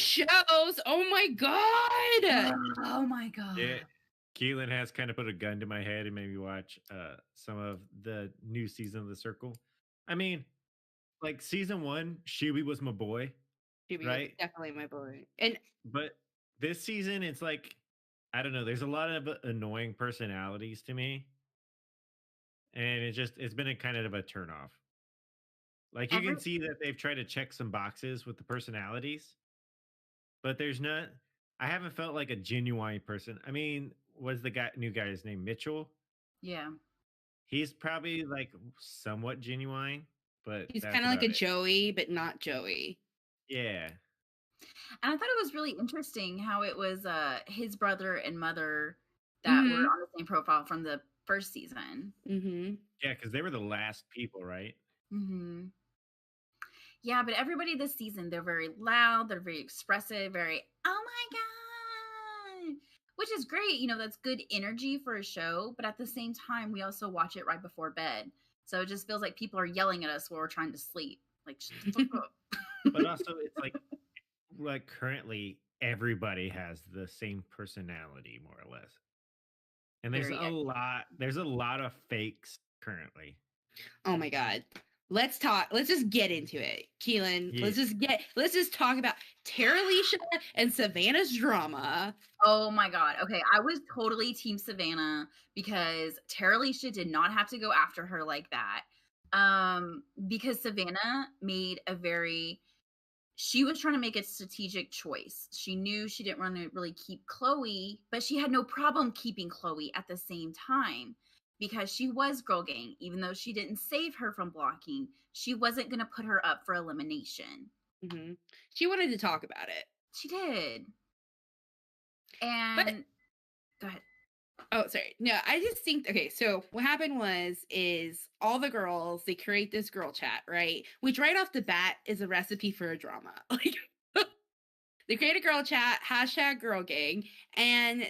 shows. Oh my god. Oh my god. Yeah. Keelan has kind of put a gun to my head and made me watch some of the new season of The Circle. I mean, like season one, Shuby was my boy, Jimmy was right? definitely my boy. And But this season, it's like, I don't know, there's a lot of annoying personalities to me. And it's been a kind of a turnoff. Like you Every can see that they've tried to check some boxes with the personalities, but there's not, I haven't felt like a genuine person. I mean, was the new guy's name Mitchell? yeah. He's probably like somewhat genuine, but he's that's kind of like a about it. Joey, but not Joey. Yeah. And I thought it was really interesting how it was his brother and mother that were Mm-hmm. on the same profile from the first season. Mm-hmm. Yeah, because they were the last people, right? Mm-hmm. Yeah, but everybody this season, they're very loud, they're very expressive, very, oh my God, which is great. You know, that's good energy for a show. But at the same time, we also watch it right before bed. So it just feels like people are yelling at us while we're trying to sleep. Like, shut the fuck up. But also, it's like currently everybody has the same personality, more or less. And Very there's a lot of fakes currently. Oh my god. Let's talk. Let's just get into it, Keelan. Yeah. Let's just talk about Terralisha and Savannah's drama. Oh my God. Okay. I was totally team Savannah because Terralisha did not have to go after her like that. Because Savannah made she was trying to make a strategic choice. She knew she didn't want to really keep Chloe, but she had no problem keeping Chloe at the same time because she was girl gang. Even though she didn't save her from blocking, she wasn't going to put her up for elimination. Mm-hmm. She wanted to talk about it. She did. And go ahead. Oh, sorry. No, I just think, okay, so what happened is all the girls, they create this girl chat, right? Which right off the bat is a recipe for a drama. Like, they create a girl chat, hashtag girl gang, and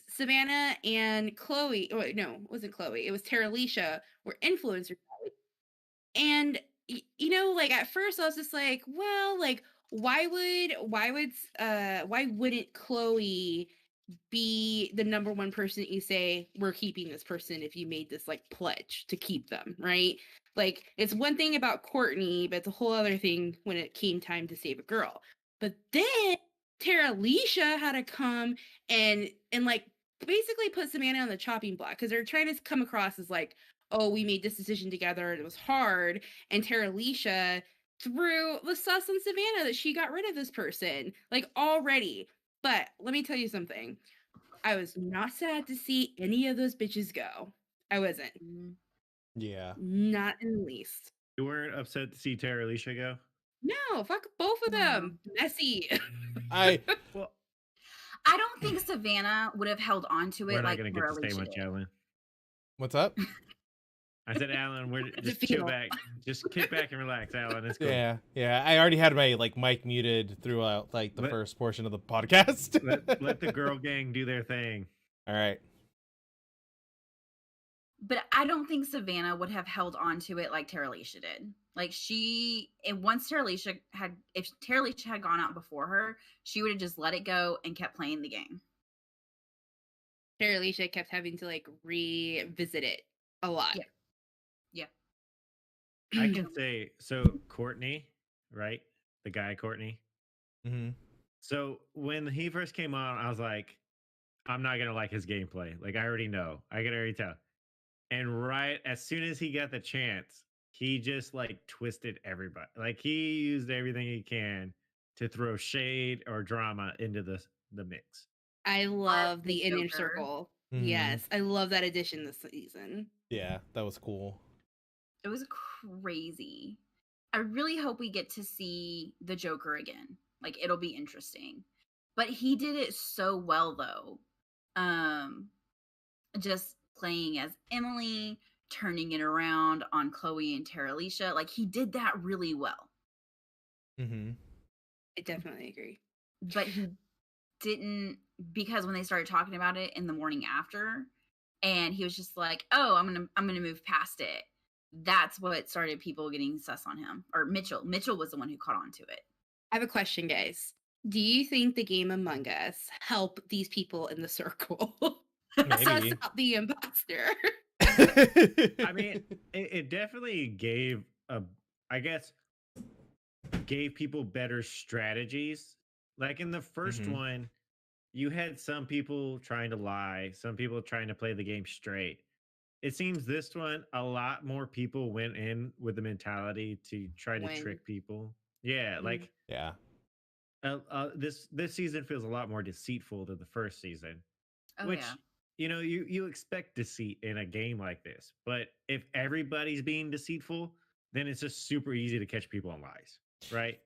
Savannah and Chloe, oh, wait, no, it wasn't Chloe, it was Terralisha, were influencers. And, you know, like at first I was just like, well, like, why wouldn't Chloe be the number one person that you say we're keeping this person if you made this like pledge to keep them, right? Like it's one thing about Courtney, but it's a whole other thing when it came time to save a girl. But then Terralisha had to come and like basically put Savannah on the chopping block because they're trying to come across as like, oh, we made this decision together and it was hard. And Terralisha threw the sus on Savannah that she got rid of this person like already. But let me tell you something. I was not sad to see any of those bitches go. I wasn't. Yeah. Not in the least. You weren't upset to see Tara Alicia go? No, fuck both of them. Messy. Well, I don't think Savannah would have held on to it we're not like going to get to stay much, Alan. What's up? I said, Alan, we're just chill back. Just kick back and relax, Alan. It's cool. Yeah. I already had my like mic muted throughout like the first portion of the podcast. let the girl gang do their thing. All right. But I don't think Savannah would have held on to it like Terralisha did. Like if Terralisha had gone out before her, she would have just let it go and kept playing the game. Terralisha kept having to like revisit it a lot. Yeah. I can say, so Courtney, right? The guy Courtney. Mm-hmm. So when he first came on, I was like, I'm not going to like his gameplay. Like, I already know. I can already tell. And right as soon as he got the chance, he just like twisted everybody. Like he used everything he can to throw shade or drama into the mix. I love the inner circle. Mm-hmm. Yes, I love that addition this season. Yeah, that was cool. It was crazy. I really hope we get to see the Joker again. Like it'll be interesting. But he did it so well though. Just playing as Emily, turning it around on Chloe and Terralisha. Like he did that really well. Mm-hmm. I definitely agree. But he didn't, because when they started talking about it in the morning after, and he was just like, "Oh, I'm gonna move past it." That's what started people getting sus on him. Or Mitchell. Mitchell was the one who caught on to it. I have a question, guys. Do you think the game Among Us help these people in the circle suss Maybe. out the imposter? I mean, it definitely gave I guess, gave people better strategies. Like in the first Mhm. one, you had some people trying to lie, some people trying to play the game straight. It seems this one, a lot more people went in with the mentality to try to When trick people. Yeah, mm, like Yeah. this season feels a lot more deceitful than the first season, Oh yeah. which you expect deceit in a game like this. But if everybody's being deceitful, then it's just super easy to catch people on lies, right?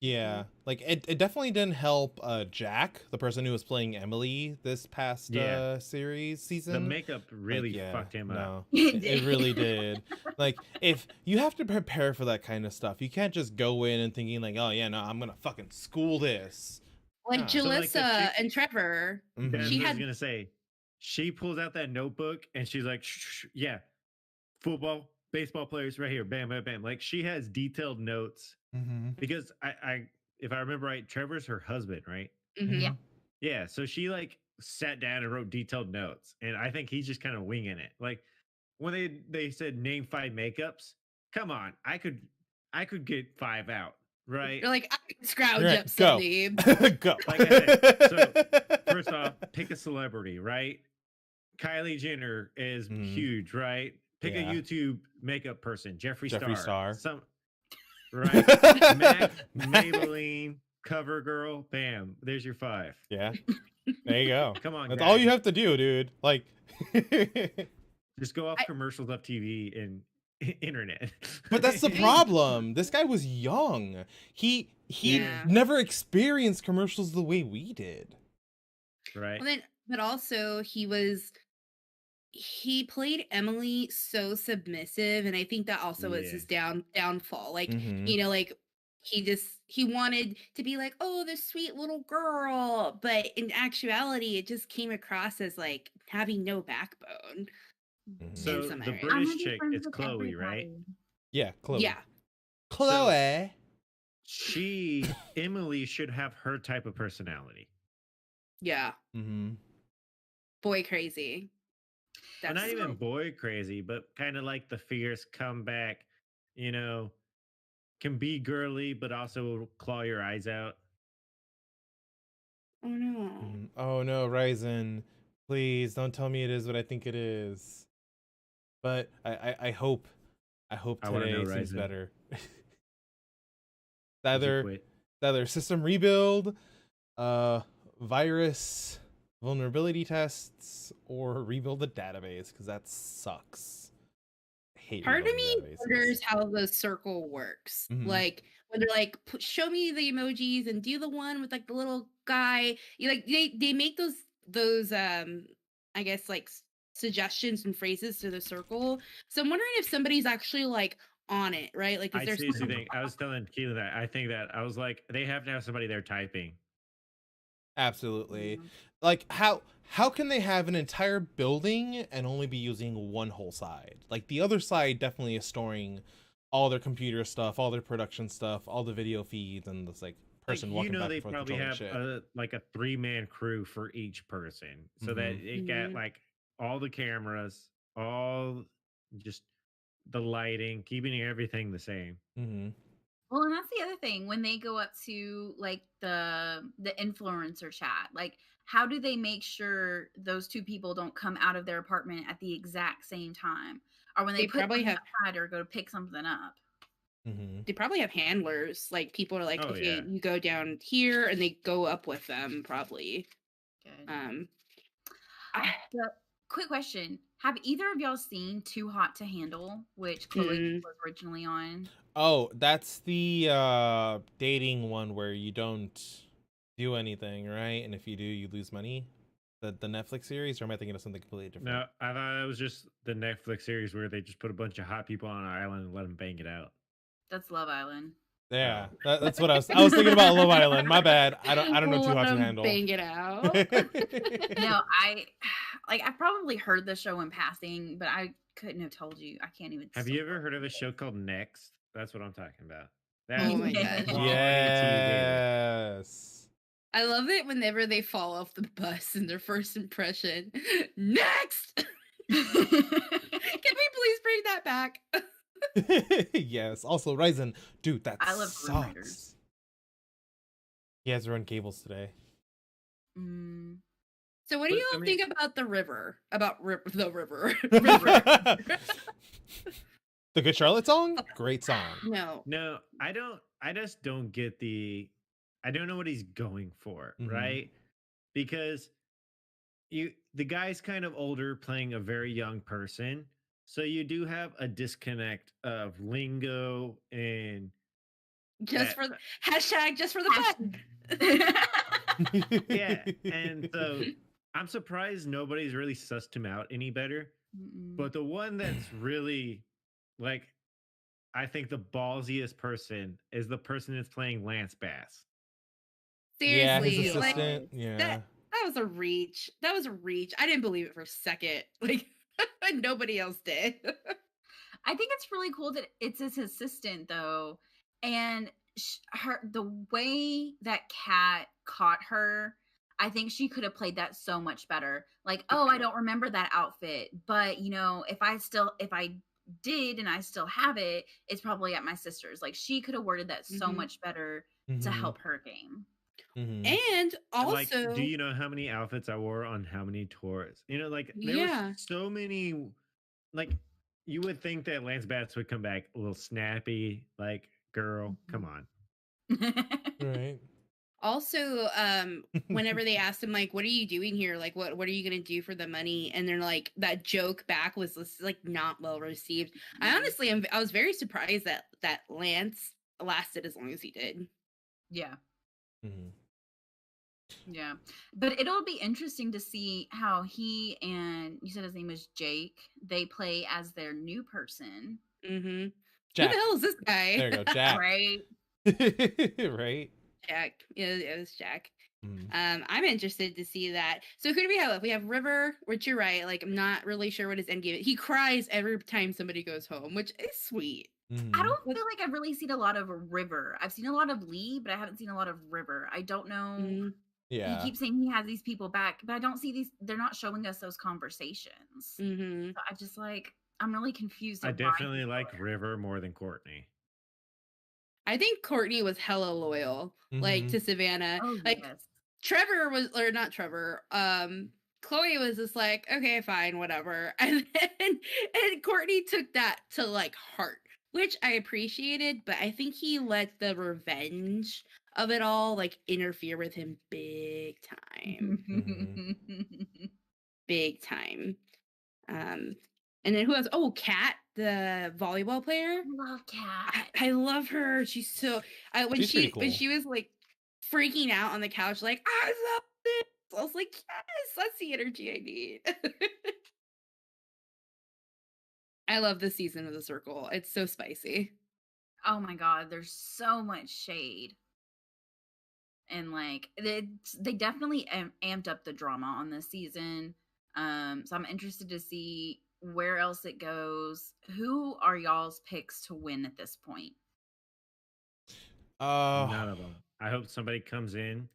Yeah. Like it definitely didn't help Jack, the person who was playing Emily this past Yeah, series the season. makeup Like, really yeah, fucked him up. no. It It did. really did. Like, if you have to prepare for that kind of stuff, you can't just go in and thinking like, oh yeah, no, I'm gonna fucking school this. like Nah. So like the Jalissa chick, and Trevor, that's she Mm-hmm. what I was had gonna say. She pulls out that notebook and she's like, yeah, football, baseball players right here, bam, bam, bam. Like she has detailed notes Mm-hmm. because if I remember right, Trevor's her husband, right? mhm. Yeah. Yeah, so she like sat down and wrote detailed notes, and I think he's just kind of winging it. Like when they said name 5 makeups, come on, I could get 5 out, right? You're like, I can scrounge up Right, some go. names. Go. Like I said, so first off, pick a celebrity, right? Kylie Jenner is Mhm. huge, right? Pick a Yeah. YouTube makeup person, Jeffree Jeffree Star, Star. some right? Mac, Maybelline, CoverGirl, bam, there's your 5. Yeah. There you go. Come on, That's all you guys. have to do, dude. Like Just go off I, commercials of TV and internet. but that's the I mean, problem. This guy was young. He Yeah, yeah. never experienced commercials the way we did. right. Well, then, but also he played Emily so submissive, and I think that also was Yeah. his downfall. Like, Mhm. like he wanted to be like, oh, this sweet little girl, but in actuality, it just came across as like having no backbone Mhm. in So some the areas. I'm British gonna be chick, friends it's with Chloe, right? everybody. Yeah, Chloe. Yeah, So Chloe. Emily should have her type of personality. yeah, Mhm. boy crazy. Well, not That's even So boy crazy, but kind of like the fierce comeback, you know, can be girly, but also claw your eyes out. oh no. Mhm. Oh no, Ryzen. Please don't tell me it is what I think it is. But I hope I want to know, today seems Ryzen. better. Did you either quit? either system rebuild, uh virus vulnerability tests, or rebuild the database, because that sucks. I hate Part of rebuilding me databases. wonders how the circle works. Mhm. Like when they're like, "Show me the emojis and do the one with like the little guy." You like they make those I guess like suggestions and phrases to the circle. So I'm wondering if somebody's actually like on it, right? Like, is I there seriously somebody? think I was telling Keelan that I think that I was like, they have to have somebody there typing. Absolutely. yeah. Like, how can they have an entire building and only be using one whole side? Like, the other side definitely is storing all their computer stuff, all their production stuff, all the video feeds, and this like Like person walking back they and forth probably controlling have shit. a 3-man crew for each person, so that Mhm. it got like all the cameras, all just the lighting, keeping everything the same. Mhm. Well, and that's the other thing when they go up to like the influencer chat. Like, how do they make sure those two people don't come out of their apartment at the exact same time, or when they They put probably something have outside or go to pick something up? Mhm. they probably have handlers. Like people are like, Oh okay, yeah, you go down here, and they go up with them probably. Good. Um, I, But quick question: have either of y'all seen Too Hot to Handle, which Chloe mm-mm. was originally on? Oh, that's the dating one where you don't do anything, right? And if you do, you lose money. The Netflix series, or am I thinking of something completely different? no, I thought it was just the Netflix series where they just put a bunch of hot people on an island and let them bang it out. That's Love Island. Yeah, Oh, that's what I was thinking about Love Island. My bad. I don't know Too Let Hot to them Handle. bang it out. No, I like I probably heard the show in passing, but I couldn't have told you. I can't even have still you ever tell heard of you. a show called Next? That's what I'm talking about. That's Oh my gosh. quality Yes. I love it whenever they fall off the bus in their first impression. Next! Can we please bring that back? Yes. Also, Ryzen, dude, that I love Grim Riders. sucks. He has to run cables today. Mm. So what do But, you I all mean- think about the river? About the river? The Good Charlotte song? Great song. No. No, I don't. I just don't get the. I don't know what he's going for, Mhm. right? Because the guy's kind of older, playing a very young person, so you do have a disconnect of lingo and Just that. for hashtag just for the fun. Yeah, and so I'm surprised nobody's really sussed him out any better. Mm-mm. But the one that's really like, I think the ballsiest person is the person that's playing Lance Bass. Yeah, his Seriously, like assistant. Yeah. that was a reach. That was a reach. I didn't believe it for a second. Like nobody else did. I think it's really cool that it's his assistant though, and the way that Kat caught her, I think she could have played that so much better. Like, oh, I don't remember that outfit, but you know, if I did and I still have it, it's probably at my sister's. Like, she could have worded that so Mhm. much better to Mhm. help her game. Mhm. And And, like, also, do you know how many outfits I wore on how many tours? You know, like there yeah. were so many. Like, you would think that Lance Bass would come back a little snappy. Like, girl, come on. Right. Also, whenever they asked him like, "What are you doing here? Like, what are you gonna do for the money?" And they're like, that joke back was like not well received. I honestly, I was very surprised that Lance lasted as long as he did. Yeah. Mhm. Yeah. But it'll be interesting to see how he and you said his name is Jake, they play as their new person. Mm-hmm. Who Jack. the hell is this guy? There you go, Jack. Right. Right. Jack. Yeah, it was Jack. Mhm. I'm interested to see that. So who do we have? We have River, which you're right. Like, I'm not really sure what his end game is. He cries every time somebody goes home, which is sweet. I Mhm. don't feel like I've really seen a lot of River. I've seen a lot of Lee, but I haven't seen a lot of River. I don't know. Mhm. Yeah. He keeps saying he has these people back, but I don't see these. They're not showing us those conversations. Mhm. So I just I'm really confused. I at why definitely people like are- River more than Courtney. I think Courtney was hella loyal, like Mhm. to Savannah. Oh Like yes. Trevor was, or not Trevor. Chloe was just like, okay, fine, whatever, and Courtney took that to like heart, which I appreciated. But I think he let the revenge of it all like interfere with him big time, big time. And then who else? Oh, Kat, the volleyball player. Love Cat. I love her. She's so when She's pretty when cool. she was like freaking out on the couch, like I love this. I was like, yes, that's the energy I need. I love this season of The Circle. It's so spicy. Oh my god, there's so much shade. And they definitely amped up the drama on this season. So I'm interested to see where else it goes. Who are y'all's picks to win at this point? None of them. I hope somebody comes in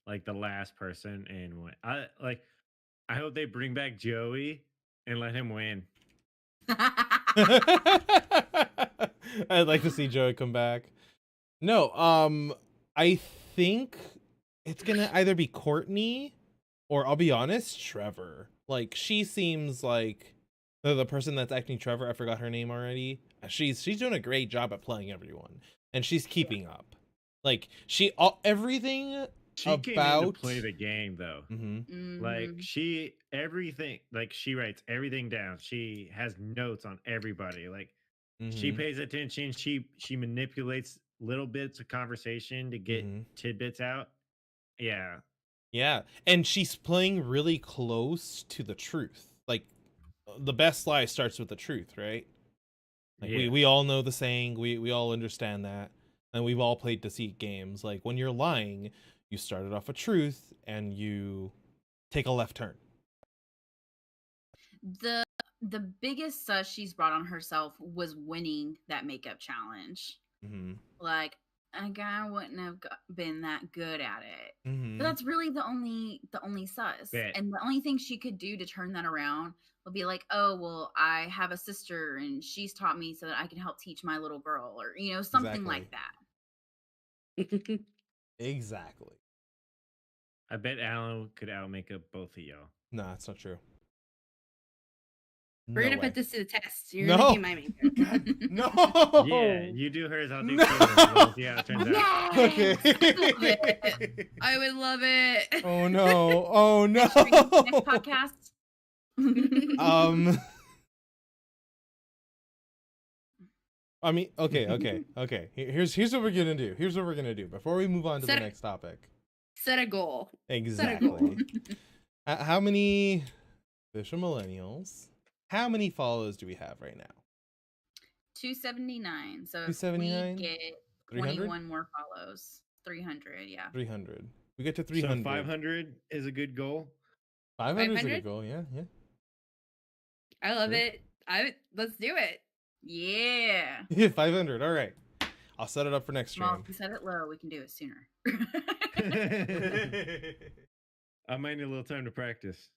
like the last person and win. I hope they bring back Joey and let him win. I'd like to see Joey come back. No, I think it's gonna either be Courtney or, I'll be honest, Trevor. Like, she seems like the person that's acting Trevor. I forgot her name already. She's doing a great job at playing everyone, and she's keeping up. Like, everything She came in to play the game though. Like everything, like she writes everything down. She has notes on everybody. Like she pays attention. She manipulates little bits of conversation to get tidbits out. Yeah. Yeah, and she's playing really close to the truth. Like, the best lie starts with the truth, right? Like, Yeah. we all know the saying. We all understand that, and we've all played deceit games. Like, when you're lying, you started off a truth and you take a left turn. The biggest sus she's brought on herself was winning that makeup challenge. Like, a guy wouldn't have been that good at it. Mhm. But that's really the only sus. Bet. And the only thing she could do to turn that around would be like, oh, well, I have a sister and she's taught me so that I can help teach my little girl, or something like that. Exactly. I bet Alan could outmake up both of y'all. No, that's not true. We're No gonna way. put this to the test. You're No. gonna do my makeup. God, no. Yeah, you do hers, I'll do No. Keelan's. We'll see how it turns out. Okay. I would love it. Oh no. Oh no. Next podcast. I mean, okay. Here's what we're gonna do. Here's what we're gonna do before we move on to the next topic. Set a goal. Exactly. How many official millennials? How many follows do we have right now? 279. So if 279? we get 300? 21 more follows, 300. Yeah. 300. We get to 300. So 500 is a good goal. 500 is a 500? good goal. Yeah. I love Sure. it. Let's do it. Yeah. Yeah. 500. All right. I'll set it up for next Well, stream. if we set it low, we can do it sooner. I might need a little time to practice.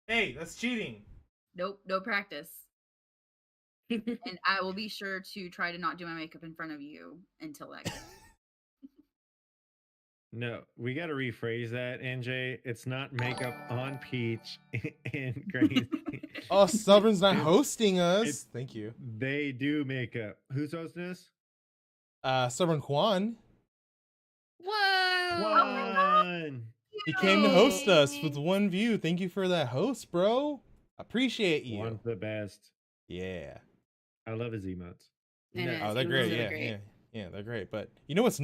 Hey, that's cheating. Nope, no practice. And I will be sure to try to not do my makeup in front of you until that. No, we got to rephrase that, NJ. It's not makeup on Peach and Grace. Oh, Stubborn's not hosting us. Thank you. They do makeup. Who's hosting us? Stubborn Quan. Whoa! One. He came to host us with 1 view. Thank you for that host, bro. Appreciate you. One's the best. Yeah. I love his emotes. It No, is. Oh, they're Emotes great. are Yeah, great. yeah, they're great. But you know what's